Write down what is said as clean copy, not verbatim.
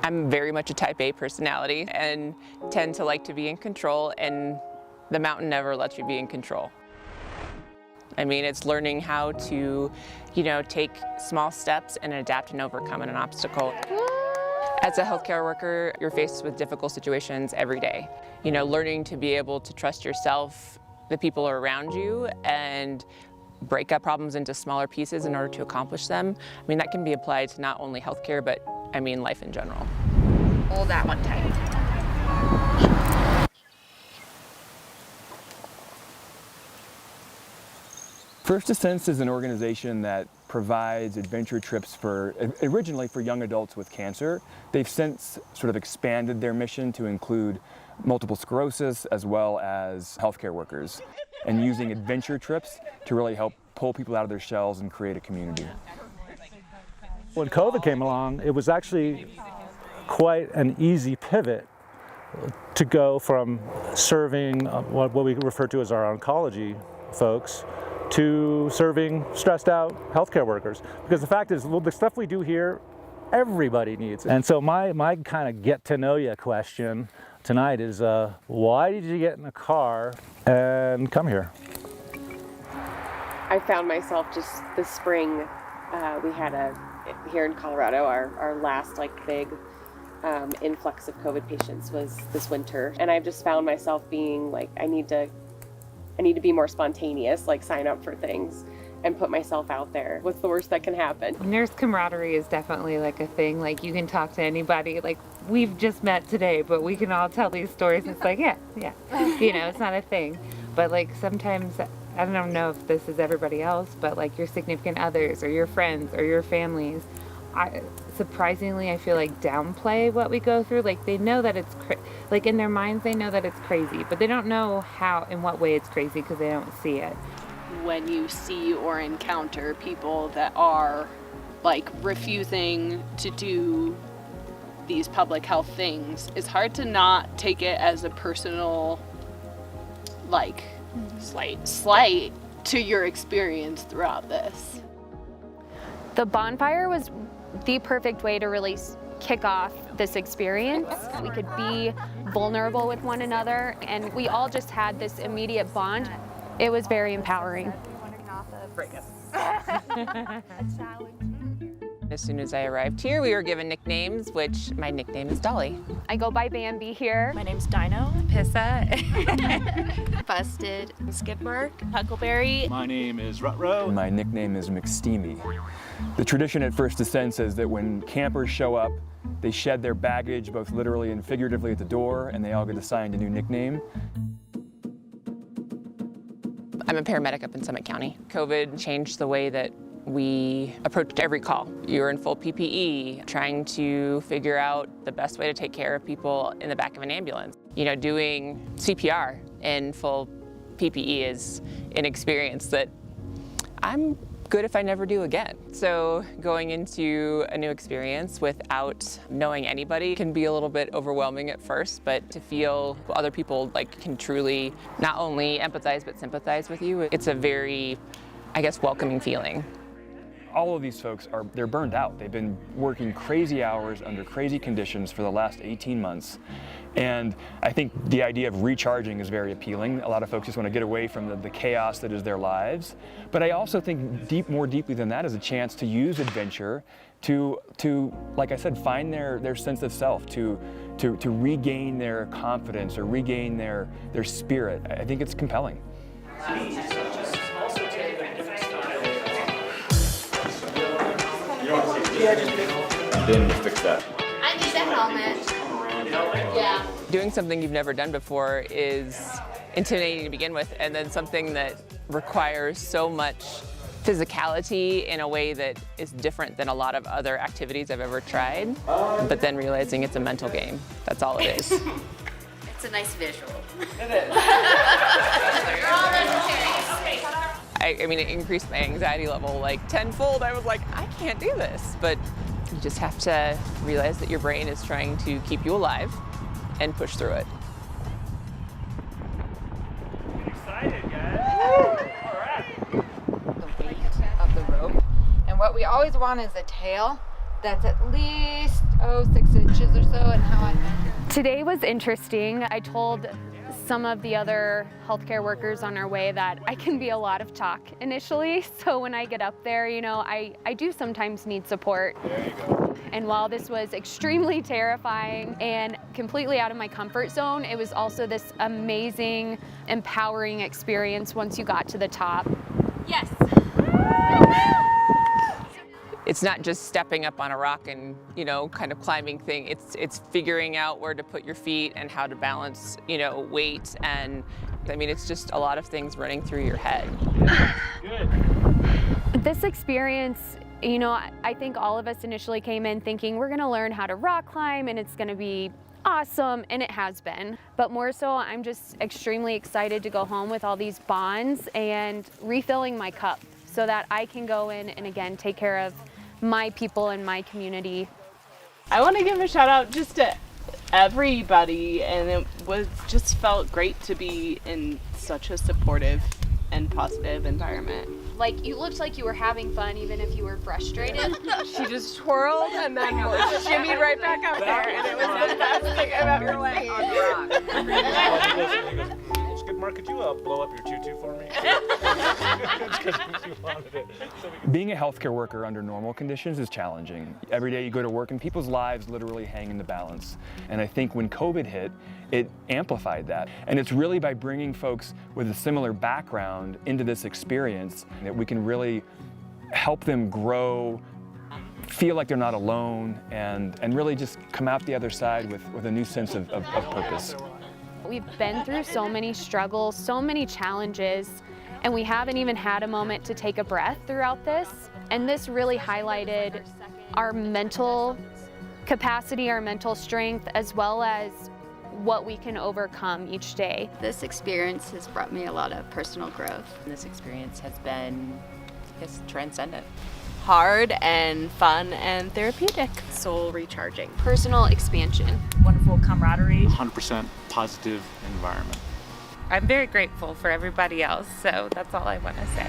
I'm very much a type A personality and tend to like to be in control, and the mountain never lets you be in control. I mean, it's learning how to, take small steps and adapt and overcome an obstacle. As a healthcare worker, you're faced with difficult situations every day. Learning to be able to trust yourself, the people around you, and break up problems into smaller pieces in order to accomplish them. I mean, that can be applied to not only healthcare, but life in general. Hold that one tight. First Ascents is an organization that provides adventure trips originally for young adults with cancer. They've since sort of expanded their mission to include multiple sclerosis as well as healthcare workers, and using adventure trips to really help pull people out of their shells and create a community. When COVID came along, it was actually quite an easy pivot to go from serving what we refer to as our oncology folks to serving stressed out healthcare workers. Because the fact is, the stuff we do here, everybody needs. And so my kind of get to know you question tonight is, why did you get in a car and come here? I found myself just this spring, we had here in Colorado, our last big influx of COVID patients was this winter. And I've just found myself being I need to be more spontaneous, sign up for things and put myself out there. What's the worst that can happen? Nurse camaraderie is definitely a thing. You can talk to anybody. We've just met today, but we can all tell these stories. It's yeah. It's not a thing. But sometimes, I don't know if this is everybody else, but your significant others or your friends or your families, surprisingly, I feel downplay what we go through. They know that it's in their minds, they know that it's crazy, but they don't know in what way it's crazy because they don't see it. When you see or encounter people that are refusing to do these public health things, it's hard to not take it as a personal slight to your experience throughout this. The bonfire was the perfect way to really kick off this experience. We could be vulnerable with one another, and we all just had this immediate bond. It was very empowering. As soon as I arrived here, we were given nicknames, which my nickname is Dolly. I go by Bambi here. My name's Dino. Pissa. Busted. Skidmark. Huckleberry. My name is Ruh Roh. My nickname is McSteamy. The tradition at First Ascents is that when campers show up, they shed their baggage both literally and figuratively at the door, and they all get assigned a new nickname. I'm a paramedic up in Summit County. COVID changed the way that we approached every call. You were in full PPE, trying to figure out the best way to take care of people in the back of an ambulance. Doing CPR in full PPE is an experience that I'm good if I never do again. So going into a new experience without knowing anybody can be a little bit overwhelming at first, but to feel other people can truly not only empathize but sympathize with you, it's a very, welcoming feeling. All of these folks they're burned out. They've been working crazy hours under crazy conditions for the last 18 months. And I think the idea of recharging is very appealing. A lot of folks just want to get away from the chaos that is their lives. But I also think more deeply than that is a chance to use adventure to like I said, find their sense of self, to regain their confidence or regain their spirit. I think it's compelling. Then you fix that. I need the helmet. Yeah. Doing something you've never done before is intimidating to begin with, and then something that requires so much physicality in a way that is different than a lot of other activities I've ever tried, but then realizing it's a mental game. That's all it is. It's a nice visual. It is. You're all vegetarians. It increased my anxiety level tenfold. I was I can't do this. But you just have to realize that your brain is trying to keep you alive and push through it. Excited, guys. All right. The weight of the rope. And what we always want is a tail that's at least 6 inches or so and how I measure. Today was interesting. I told some of the other healthcare workers on our way that I can be a lot of talk initially. So when I get up there, you know, I do sometimes need support. There you go. And while this was extremely terrifying and completely out of my comfort zone, it was also this amazing, empowering experience once you got to the top. Yes. It's not just stepping up on a rock and, you know, kind of climbing thing. It's figuring out where to put your feet and how to balance, you know, weight. And I mean, it's just a lot of things running through your head. Good. This experience, you know, I think all of us initially came in thinking we're gonna learn how to rock climb and it's gonna be awesome, and it has been. But more so, I'm just extremely excited to go home with all these bonds and refilling my cup so that I can go in and again take care of my people and my community. I want to give a shout out just to everybody, and it was just felt great to be in such a supportive and positive environment. Like, you looked like you were having fun even if you were frustrated. She just twirled and then shimmied right back up there, and it was the best thing I've ever seen. Skid Mark, could you blow up your tutu for me? Being a healthcare worker under normal conditions is challenging. Every day you go to work and people's lives literally hang in the balance. And I think when COVID hit, it amplified that. And it's really by bringing folks with a similar background into this experience that we can really help them grow, feel like they're not alone, and really just come out the other side with a new sense of purpose. We've been through so many struggles, so many challenges, and we haven't even had a moment to take a breath throughout this. And this really highlighted our mental capacity, our mental strength, as well as what we can overcome each day. This experience has brought me a lot of personal growth. This experience has been, I guess, transcendent. Hard and fun and therapeutic. Soul recharging. Personal expansion. Wonderful camaraderie. 100% positive environment. I'm very grateful for everybody else, so that's all I want to say.